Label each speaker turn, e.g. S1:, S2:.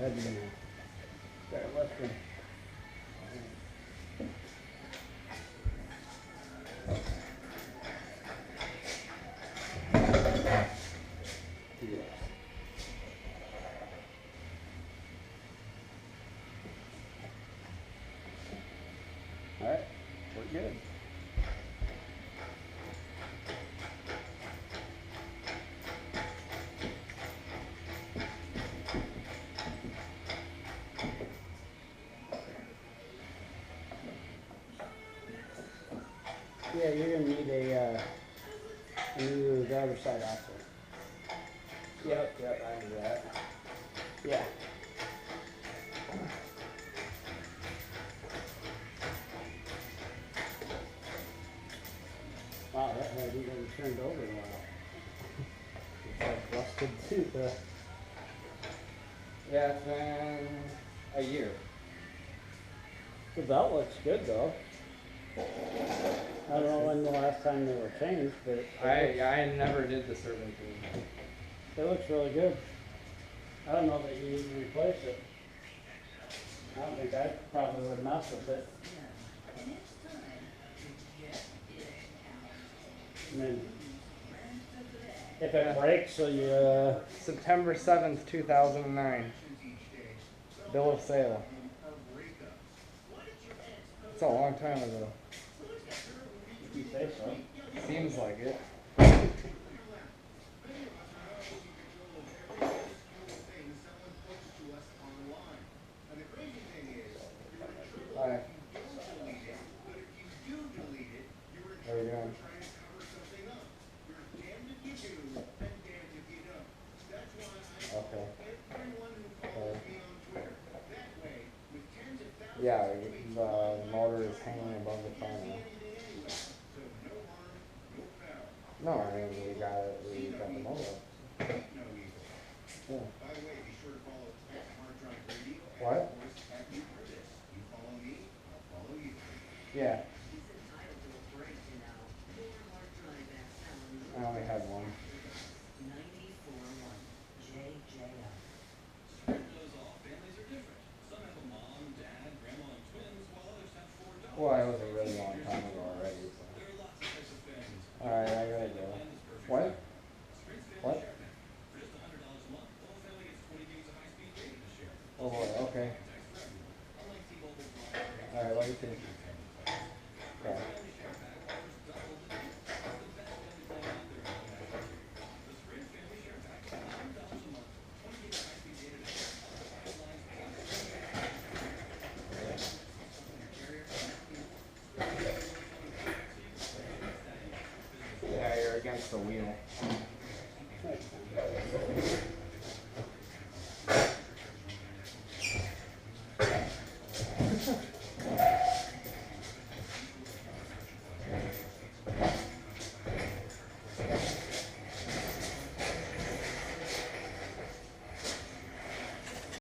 S1: ahead and start lifting. Alright, we're good. Yeah, you're gonna need a new driver's side axle. Yep, I can do that. Yeah. Wow, that hasn't been turned over in a while. It's like rusted too.
S2: Yeah, it's been a year.
S1: The belt looks good though. I don't know when the last time they were changed, but
S2: I never did the serving
S1: it looks really good. I don't know that you need to replace it. I don't think I probably would mess with it. I mean, if it breaks, so you
S2: September 7th, 2009. Bill of sale. It's a long time ago.
S1: if you say so.
S2: Seems like it. Hi. How are you doing? Okay. Yeah, the motor is hanging above the car now. No, I mean we got the motor up. Yeah. What? Yeah. I only had one. Well, it was a really long time ago already. So. Alright, I gotta go. What? What? Oh boy, okay. Alright, what do you think? Okay. Yeah, you're against the wheel.